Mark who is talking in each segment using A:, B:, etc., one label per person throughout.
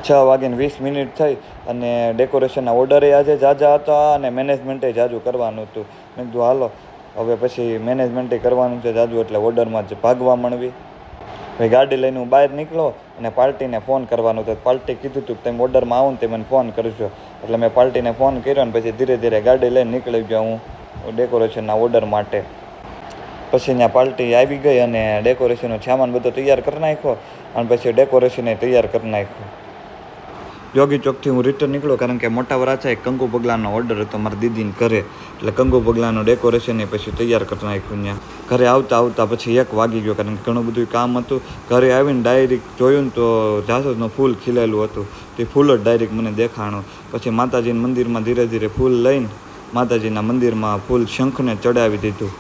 A: 6:20 થઈ અને ડેકોરેશનના ઓર્ડરે આજે ઝાઝા હતા અને મેનેજમેન્ટે ઝાઝું કરવાનું હતું. મેં કીધું હાલો હવે પછી મેનેજમેન્ટે કરવાનું છે ઝાઝું એટલે ઓર્ડરમાં જ ભાગવા મળવી. ભાઈ ગાડી લઈને હું બહાર નીકળો અને પાર્ટીને ફોન કરવાનો હતો. પાર્ટી કીધું હતું કે તમે ઓર્ડરમાં આવો ને તે મને ફોન કરજો. એટલે મેં પાર્ટીને ફોન કર્યો અને પછી ધીરે ધીરે ગાડી લઈને નીકળી ગયો હું ડેકોરેશનના ઓર્ડર માટે. પછી ત્યાં પાર્ટી આવી ગઈ અને ડેકોરેશનનો સામાન બધો તૈયાર કરી નાખ્યો અને પછી ડેકોરેશન તૈયાર કરી નાખ્યું. યોગી ચોકથી હું રિટર્ન નીકળ્યો કારણ કે મોટા વરાછા એક કંકુ પગલાંનો ઓર્ડર હતો મારા દીદીને ઘરે. એટલે કંકુ પગલાંનું ડેકોરેશન પછી તૈયાર કરી નાખ્યું. ત્યાં ઘરે આવતા પછી 1 વાગી ગયો કારણ કે ઘણું બધું કામ હતું. ઘરે આવીને ડાયરેક્ટ જોયું ને તો જાસૂદનું ફૂલ ખીલેલું હતું. તે ફૂલ જ ડાયરેક્ટ મને દેખાણું. પછી માતાજીના મંદિરમાં ધીરે ધીરે ફૂલ લઈને માતાજીના મંદિરમાં ફૂલ શંખને ચડાવી દીધું.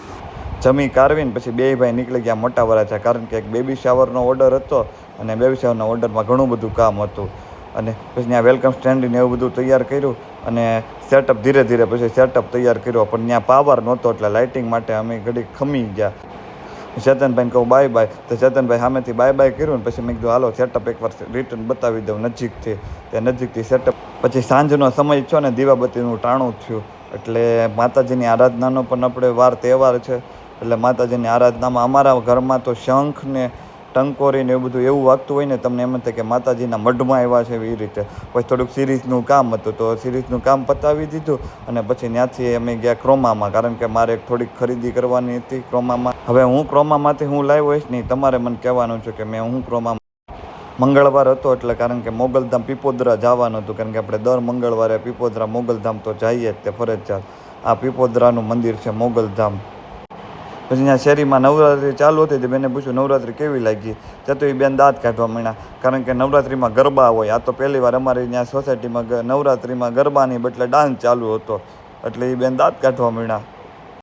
A: જમી કારવીને પછી બે ભાઈ નીકળી ગયા મોટા વરાછા કારણ કે એક બેબી શાવરનો ઓર્ડર હતો અને બેબી શાવરના ઓર્ડરમાં ઘણું બધું કામ હતું. અને પછી ત્યાં વેલકમ સ્ટેન્ડને એવું બધું તૈયાર કર્યું અને સેટઅપ ધીરે ધીરે પછી સેટઅપ તૈયાર કર્યો. પણ ત્યાં પાવર નહોતો એટલે લાઇટિંગ માટે અમે ઘડીક ખમી ગયા. ચેતનભાઈને કહું બાય બાય તો ચેતનભાઈ સામેથી બાય બાય કર્યું ને પછી મેં કીધું હાલો સેટઅપ એકવાર રિટર્ન બતાવી દઉં નજીકથી. ત્યાં નજીકથી સેટઅપ પછી સાંજનો સમય છો ને દીવાબત્તીનું ટાણું થયું. એટલે માતાજીની આરાધનાનો પણ આપણે તહેવાર છે. એટલે માતાજીની આરાધનામાં અમારા ઘરમાં તો શંખ ને ટંકોરી ને એવું બધું એવું વાગતું હોય ને તમને એમ થાય કે માતાજીના મઢમાં આવ્યા છે એવી રીતે. પછી થોડુંક સિરીઝનું કામ હતું તો સિરીઝનું કામ પતાવી દીધું અને પછી ત્યાંથી અમે ગયા ક્રોમામાં કારણ કે મારે થોડીક ખરીદી કરવાની હતી ક્રોમામાં. હવે હું ક્રોમામાંથી હું લાવ્યો હોઈશ નહીં તમારે મને કહેવાનું છે કે હું ક્રોમામાં મંગળવાર હતો એટલે કારણ કે મોગલધામ પીપોદરા જવાનું હતું કારણ કે આપણે દર મંગળવારે પીપોદરા મોગલધામ તો જઈએ જ તે ફરજિયાત. આ પીપોદરાનું મંદિર છે મોગલધામ. પછી ત્યાં શેરીમાં નવરાત્રિ ચાલુ હતી તો બેને પૂછ્યું નવરાત્રિ કેવી લાગી. ત્યાં તો એ બેન દાંત કાઢવા માંડ્યા કારણ કે નવરાત્રિમાં ગરબા હોય. આ તો પહેલી વાર અમારી ત્યાં સોસાયટીમાં નવરાત્રિમાં ગરબાની બદલે ડાન્સ ચાલુ હતો એટલે એ બેન દાંત કાઢવા માંડ્યા.